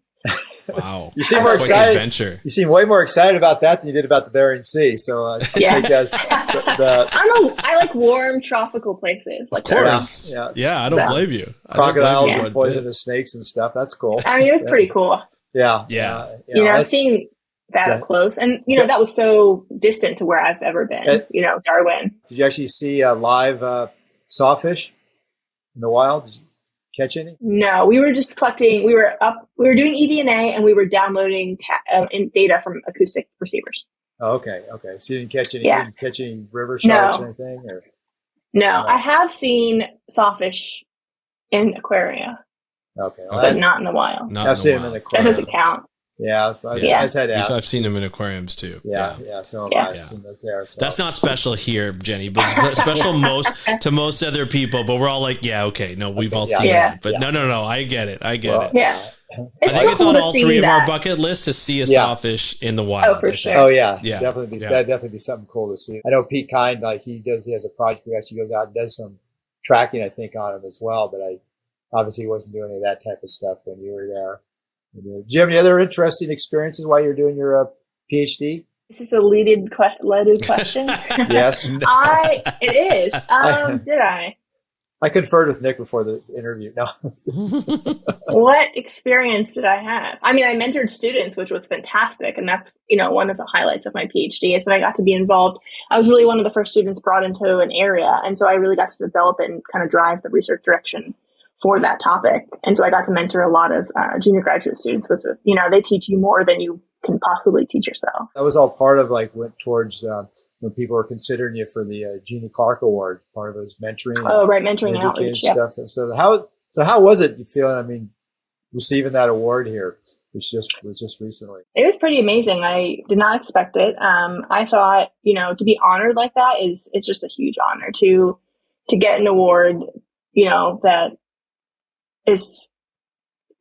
Wow. You seem more excited. Adventure. You seem way more excited about that than you did about the Bering Sea. So I think that's I like warm tropical places. Like of course. Yeah. I don't blame you. Crocodiles and poisonous snakes and stuff. That's cool. I mean, it was pretty cool. Yeah. Seeing that up close, and that was so distant to where I've ever been. Darwin. Did you actually see live sawfish in the wild? Did you catch any? No, we were just collecting. We were doing eDNA, and we were downloading data from acoustic receivers. Oh, okay. So you didn't catch any? Yeah. You didn't catch any river sharks or anything? Or? No, I have seen sawfish in aquaria. Okay, but not in the wild. I've seen them in the aquarium. That doesn't count. Yeah, I've had asked. I've seen them in aquariums too. Yeah. So I've seen those there. So. That's not special here, Jenny, but special to most other people. But we're all like, we've all seen it. But no, I get it. Yeah, I think it's on all three of our bucket lists to see a sawfish in the wild. Oh, for sure. Oh yeah. That'd definitely be something cool to see. I know Pete Kind, he has a project where he actually goes out and does some tracking, I think, on him as well. But I obviously wasn't doing any of that type of stuff when you were there. Do you have any other interesting experiences while you're doing your PhD? Is this a leaded question? Yes. It is. Did I? I conferred with Nick before the interview. No. What experience did I have? I mean, I mentored students, which was fantastic. And that's, one of the highlights of my PhD is that I got to be involved. I was really one of the first students brought into an area. And so I really got to develop and kind of drive the research direction for that topic. And so I got to mentor a lot of junior graduate students, which, they teach you more than you can possibly teach yourself. That was all part of went towards when people were considering you for the Jeannie Clark Award. Part of it was mentoring. Oh, right. Mentoring and outreach. Stuff. So how was it feeling? I mean, receiving that award here, which was just recently. It was pretty amazing. I did not expect it. I thought, to be honored like that it's just a huge honor to get an award, that is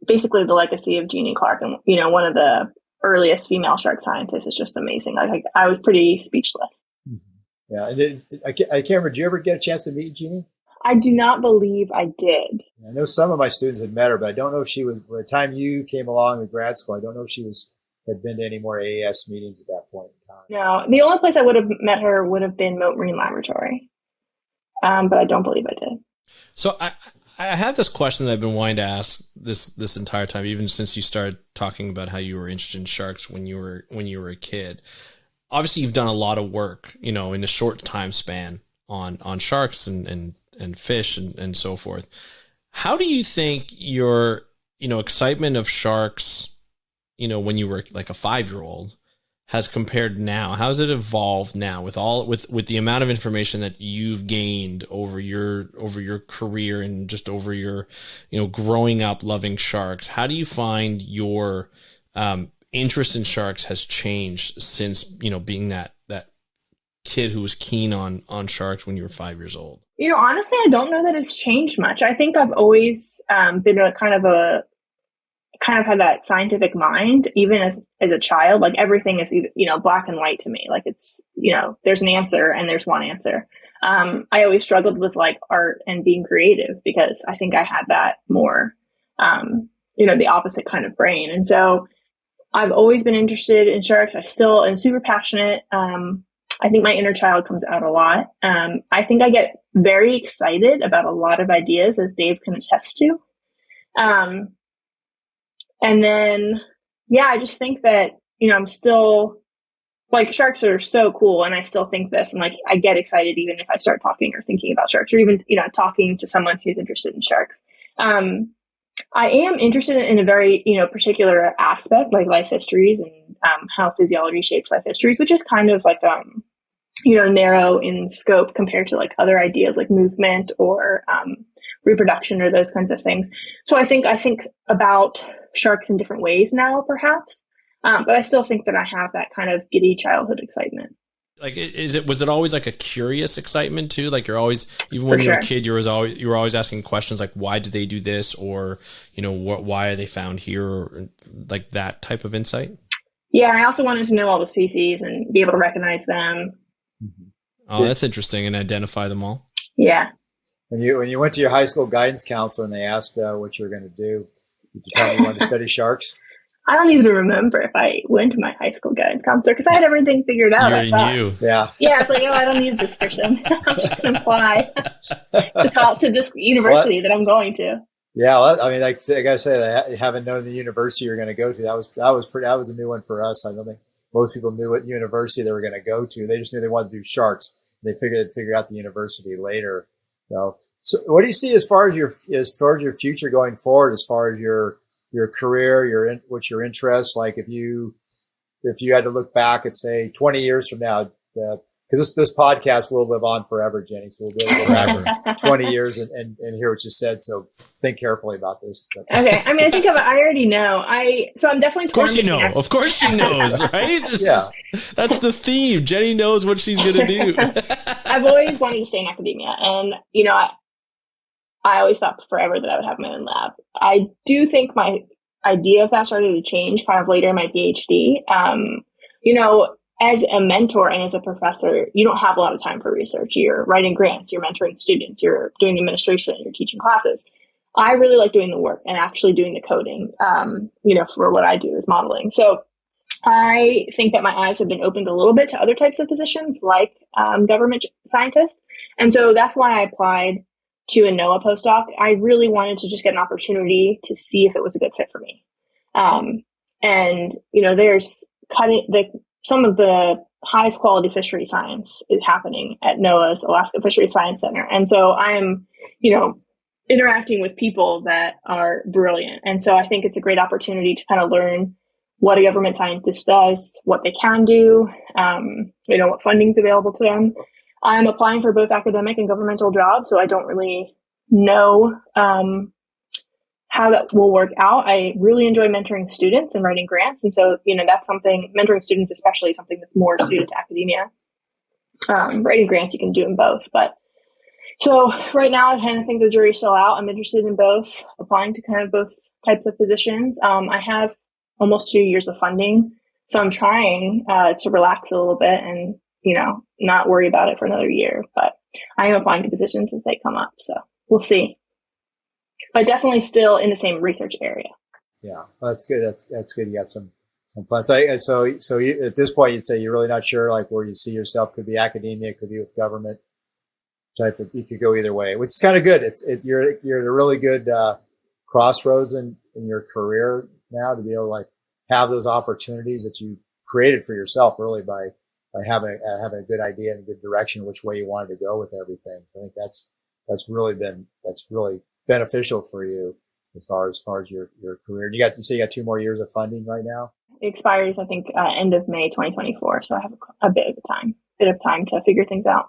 basically the legacy of Jeannie Clark and, one of the earliest female shark scientists. Is just amazing. I was pretty speechless. Yeah. And I can't remember, did you ever get a chance to meet Jeannie? I do not believe I did. I know some of my students had met her, but I don't know if she was, by the time you came along in grad school, I don't know if she had been to any more AAS meetings at that point in time. No, the only place I would have met her would have been Moat Marine Laboratory. But I don't believe I did. So I have this question that I've been wanting to ask this entire time, even since you started talking about how you were interested in sharks when you were a kid. Obviously, you've done a lot of work, in a short time span on sharks and fish and so forth. How do you think your excitement of sharks, when you were like a 5-year-old, has compared now? How has it evolved now with the amount of information that you've gained over your career and just over your, growing up loving sharks? How do you find your interest in sharks has changed since, being that kid who was keen on sharks when you were 5 years old? Honestly, I don't know that it's changed much. I think I've always been a kind of had that scientific mind, even as a child. Like everything is either, black and white to me. Like it's, there's an answer and there's one answer. I always struggled with art and being creative because I think I had that more, the opposite kind of brain. And so I've always been interested in sharks. I still am super passionate. I think my inner child comes out a lot. I think I get very excited about a lot of ideas, as Dave can attest to. And then, I just think that, I'm still sharks are so cool. And I still think this, and I get excited even if I start talking or thinking about sharks, or even, talking to someone who's interested in sharks. I am interested in a very, particular aspect, like life histories and how physiology shapes life histories, which is kind of narrow in scope compared to other ideas like movement or reproduction or those kinds of things. So I think about sharks in different ways now, perhaps. But I still think that I have that kind of giddy childhood excitement. Was it always a curious excitement too? You're always, even when you were a kid, you were always asking questions like, why did they do this? Or, why are they found here? Or that type of insight? Yeah, and I also wanted to know all the species and be able to recognize them. Oh, that's interesting, and identify them all. Yeah. When you went to your high school guidance counselor and they asked what you were going to do, did you tell them you wanted to study sharks? I don't even remember if I went to my high school guidance counselor because I had everything figured out. You knew. Yeah. Yeah, it's like, I don't need this person. I'm just going to apply to this university that I'm going to. Yeah, well, I mean, I gotta say that having known the university you're going to go to, that was a new one for us. I don't think most people knew what university they were going to go to. They just knew they wanted to do sharks. They'd figure out the university later. So what do you see as far as your future going forward, as far as your career, what's your interests? Like if you had to look back at, say, 20 years from now, because this podcast will live on forever, Jenny. So we'll be able to go back 20 years and hear what you said. So think carefully about this. Okay. I mean, I think I already know. So I'm definitely. Of course you know. Of course she knows, right? Yeah. That's the theme. Jenny knows what she's going to do. I've always wanted to stay in academia. And, I always thought forever that I would have my own lab. I do think my idea of that started to change kind of later in my PhD. As a mentor and as a professor, you don't have a lot of time for research. You're writing grants, you're mentoring students, you're doing administration, you're teaching classes. I really like doing the work and actually doing the coding, for what I do is modeling. So I think that my eyes have been opened a little bit to other types of positions like government scientist. And so that's why I applied to a NOAA postdoc. I really wanted to just get an opportunity to see if it was a good fit for me. There's some of the highest quality fishery science is happening at NOAA's Alaska Fisheries Science Center. And so I'm, interacting with people that are brilliant. And so I think it's a great opportunity to kind of learn what a government scientist does, what they can do, what funding's available to them. I'm applying for both academic and governmental jobs, so I don't really know how that will work out. I really enjoy mentoring students and writing grants. And so, that's something, mentoring students especially, something that's more suited to academia. Writing grants, you can do them both. But so right now, I kind of think the jury's still out. I'm interested in both, applying to kind of both types of positions. I have almost 2 years of funding, so I'm trying to relax a little bit and, not worry about it for another year. But I am applying to positions as they come up. So we'll see. But definitely still in the same research area. Yeah, well, that's good. That's good. You got some plans. So you, at this point, you'd say you're really not sure, like where you see yourself. Could be academia, could be with government type of. You could go either way, which is kind of good. You're at a really good crossroads in your career now to be able to like have those opportunities that you created for yourself, really by having a good idea and a good direction which way you wanted to go with everything. So I think that's really beneficial for you as far as your career. You say you got 2 more years of funding right now? It expires, I think, end of May 2024. So I have a bit of time to figure things out.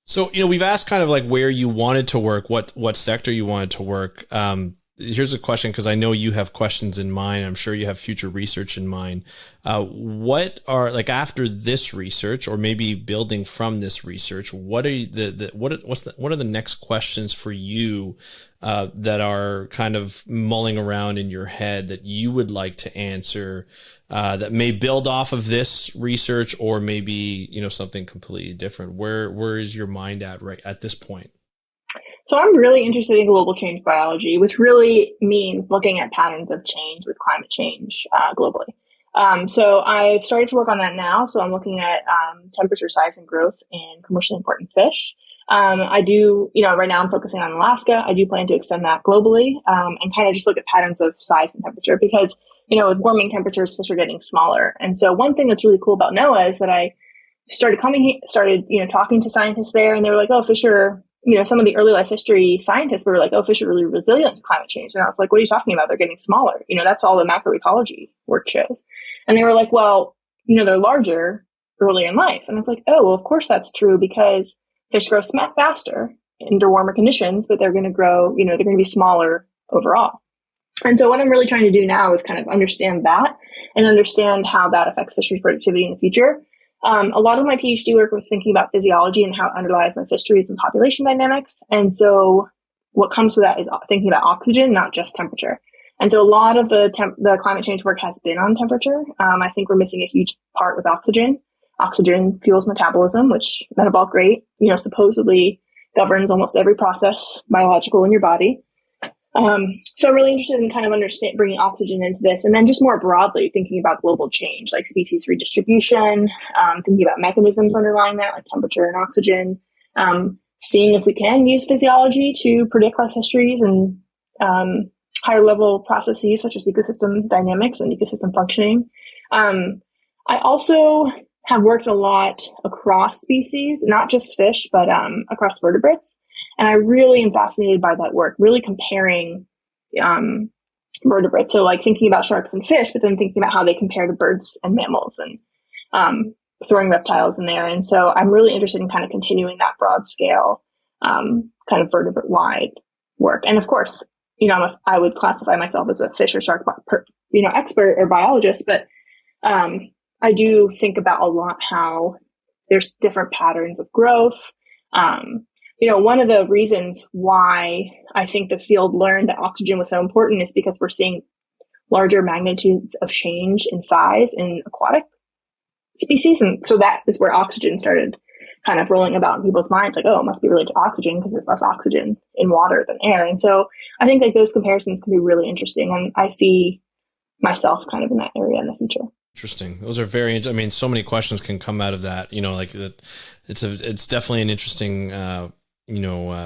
So, we've asked kind of like where you wanted to work, what sector you wanted to work. Here's a question, because I know you have questions in mind. I'm sure you have future research in mind. What are, like, after this research, or maybe building from this research, what are what are the next questions for you that are kind of mulling around in your head that you would like to answer that may build off of this research, or maybe something completely different? Where is your mind at right at this point? So I'm really interested in global change biology, which really means looking at patterns of change with climate change globally. So I've started to work on that now. So I'm looking at temperature, size, and growth in commercially important fish. I do, right now I'm focusing on Alaska. I do plan to extend that globally and kind of just look at patterns of size and temperature because, with warming temperatures, fish are getting smaller. And so one thing that's really cool about NOAA is that I started talking to scientists there, and they were like, oh, fish are, some of the early life history scientists were like, oh, fish are really resilient to climate change. And I was like, what are you talking about? They're getting smaller. That's all the macroecology work shows. And they were like, well, they're larger earlier in life. And I was like, oh, well, of course that's true because fish grow faster under warmer conditions, but they're going to grow, they're going to be smaller overall. And so what I'm really trying to do now is kind of understand that and understand how that affects fisheries productivity in the future. A lot of my PhD work was thinking about physiology and how it underlies life histories and population dynamics. And so what comes with that is thinking about oxygen, not just temperature. And so a lot of the climate change work has been on temperature. I think we're missing a huge part with oxygen. Oxygen fuels metabolism, which metabolic rate, supposedly governs almost every process biological in your body. So I'm really interested in kind of bringing oxygen into this, and then just more broadly thinking about global change, like species redistribution, thinking about mechanisms underlying that, like temperature and oxygen, seeing if we can use physiology to predict life histories and higher level processes such as ecosystem dynamics and ecosystem functioning. I also have worked a lot across species, not just fish, but across vertebrates. And I really am fascinated by that work, really comparing vertebrates. So like thinking about sharks and fish, but then thinking about how they compare to birds and mammals, and throwing reptiles in there. And so I'm really interested in kind of continuing that broad scale, kind of vertebrate wide work. And of course, I would classify myself as a fish or shark, expert or biologist, but I do think about a lot how there's different patterns of growth. One of the reasons why I think the field learned that oxygen was so important is because we're seeing larger magnitudes of change in size in aquatic species. And so that is where oxygen started kind of rolling about in people's minds, like, oh, it must be related to oxygen because there's less oxygen in water than air. And so I think like those comparisons can be really interesting. And I see myself kind of in that area in the future. Interesting. Those are very, so many questions can come out of that, like that. It's definitely an interesting,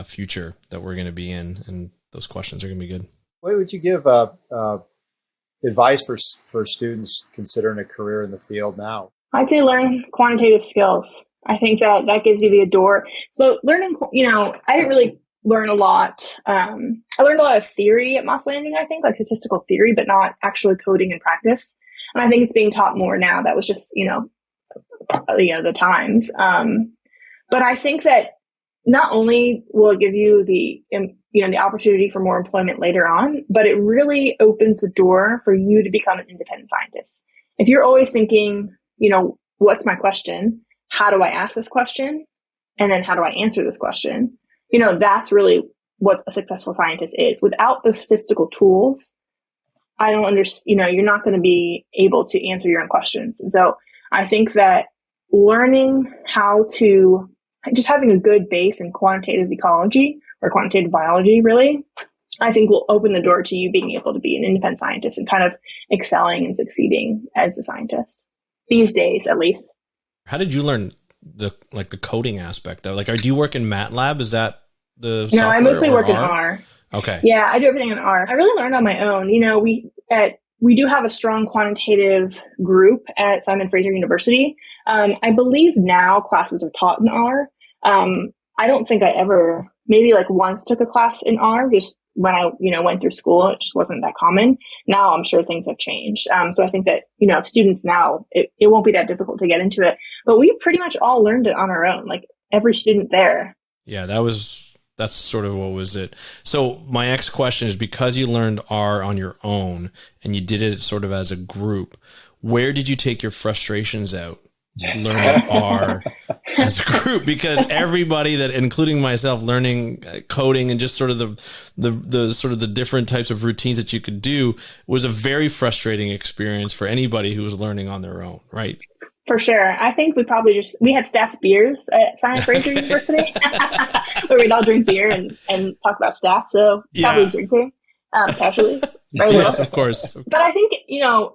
future that we're going to be in, and those questions are going to be good. What would you give advice for students considering a career in the field now? I'd say learn quantitative skills. I think that gives you the door. So learning, I didn't really learn a lot. I learned a lot of theory at Moss Landing, I think, like statistical theory, but not actually coding in practice. And I think it's being taught more now. That was just, the times. But I think that not only will it give you the opportunity for more employment later on, but it really opens the door for you to become an independent scientist. If you're always thinking, what's my question? How do I ask this question? And then how do I answer this question? That's really what a successful scientist is. Without the statistical tools, I don't understand, you're not going to be able to answer your own questions. And so I think that learning how to, just having a good base in quantitative ecology or quantitative biology, really, I think will open the door to you being able to be an independent scientist and kind of excelling and succeeding as a scientist these days, at least. How did you learn the coding aspect of, do you work in MATLAB? Is that the No, I mostly work in R? R. Okay. Yeah, I do everything in R. I really learned on my own. We do have a strong quantitative group at Simon Fraser University. I believe now classes are taught in R. I don't think I ever, maybe once took a class in R, just when I, went through school. It just wasn't that common. Now I'm sure things have changed. So I think that, students now, it won't be that difficult to get into it. But we pretty much all learned it on our own, every student there. Yeah, that's sort of what was it. So my next question is, because you learned R on your own and you did it sort of as a group, where did you take your frustrations out learning R as a group? Because everybody that, including myself, learning coding and just sort of the different types of routines that you could do was a very frustrating experience for anybody who was learning on their own, right? For sure. I think we had stats beers at Simon Fraser University where we'd all drink beer and talk about stats. So probably drinking casually. Yes, of course. But I think,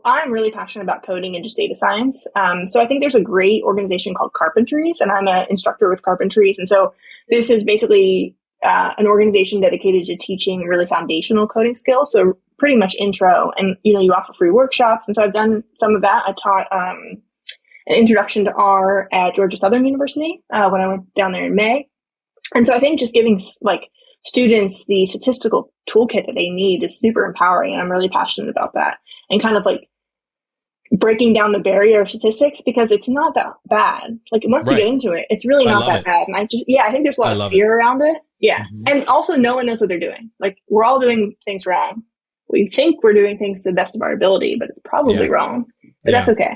I'm really passionate about coding and just data science. So I think there's a great organization called Carpentries, and I'm an instructor with Carpentries. And so this is basically an organization dedicated to teaching really foundational coding skills. So pretty much intro, and, you offer free workshops. And so I've done some of that. I taught an introduction to R at Georgia Southern University when I went down there in May. And so I think just giving students the statistical toolkit that they need is super empowering. And I'm really passionate about that, and kind of breaking down the barrier of statistics, because it's not that bad. Once you get into it, it's really not that bad. And I think there's a lot of fear around it. Yeah. Mm-hmm. And also no one knows what they're doing. We're all doing things wrong. We think we're doing things to the best of our ability, but it's probably wrong. But that's okay.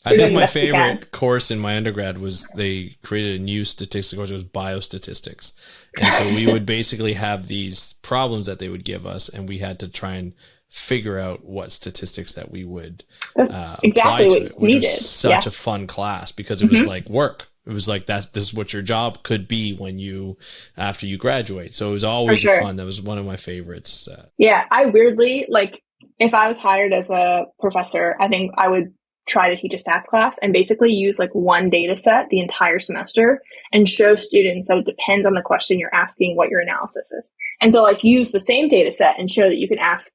I think my favorite course in my undergrad was, they created a new statistics course. It was biostatistics. And so we would basically have these problems that they would give us, and we had to try and figure out what statistics that we would exactly apply to what's it, which needed. was such a fun class because it was like work. It was like this is what your job could be after you graduate. So it was always fun. That was one of my favorites. Yeah, I weirdly, like, if I was hired as a professor, I think I would try to teach a stats class and basically use like one data set the entire semester and show students that it depends on the question you're asking what your analysis is. And so like use the same data set and show that you can ask,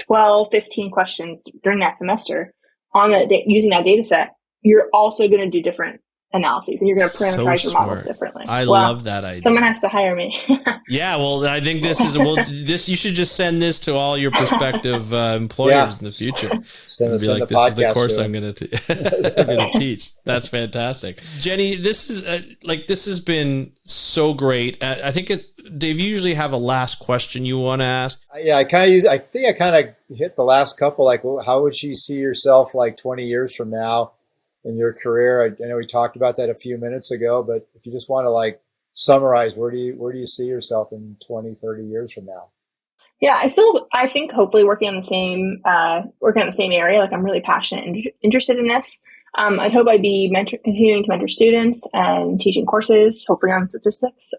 12, 15 questions during that semester on using that data set. You're also going to do different analyses and you're going to parameterize your models differently. I love that idea. Someone has to hire me. Yeah, well, I think you should just send this to all your prospective employers in the future. Send this is the course I'm going to teach. That's fantastic, Jenny. This has been so great. I think Dave, you usually have a last question you want to ask. Yeah, I think I kind of hit the last couple. Like, how would you see yourself like 20 years from now in your career? I know we talked about that a few minutes ago, but if you just want to like summarize, where do you see yourself in 20, 30 years from now? Yeah, I think hopefully working on the same area. Like I'm really passionate and interested in this. I'd hope I'd be continuing to mentor students and teaching courses, hopefully on statistics,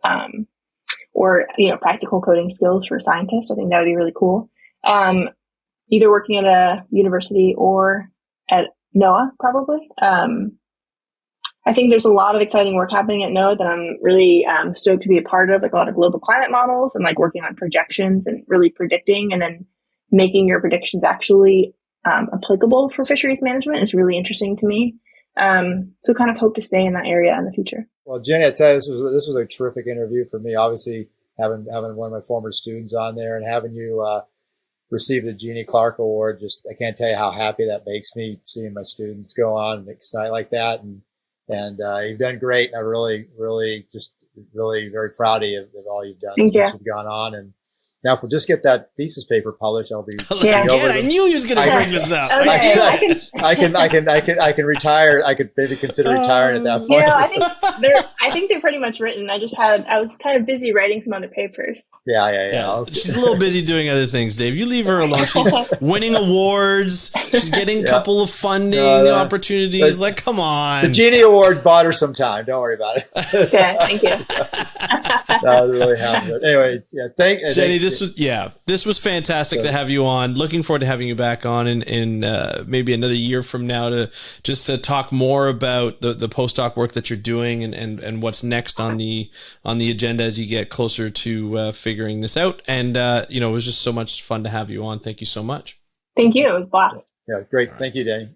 or, practical coding skills for scientists. I think that would be really cool. Either working at a university or at NOAA, probably. I think there's a lot of exciting work happening at NOAA that I'm really stoked to be a part of, like a lot of global climate models and like working on projections and really predicting and then making your predictions actually applicable for fisheries management is really interesting to me. So kind of hope to stay in that area in the future. Well, Jenny, I tell you, this was a terrific interview for me. Obviously, having one of my former students on there and having you receive the Jeannie Clark Award, I can't tell you how happy that makes me seeing my students go on and excite like that. And you've done great. And I'm really, really, really very proud of you of all you've done since you've gone on. And now if we'll just get that thesis paper published, I'll be I knew he was going to bring this up. Okay, I can retire. I could maybe consider retiring at that point. I think they're pretty much written. I was kind of busy writing some other papers. Yeah. Okay. She's a little busy doing other things, Dave. You leave her alone. She's winning awards. She's getting a couple of funding opportunities. Like, come on. The Jeannie Award bought her some time. Don't worry about it. Okay, thank you. That was really happy. Anyway, Jenny, this was fantastic to have you on. Looking forward to having you back on in maybe another year from now to talk more about the postdoc work that you're doing and what's next on the agenda as you get closer to figuring this out. And it was just so much fun to have you on. Thank you so much. Thank you. It was a blast. Yeah, great. Thank you, Danny.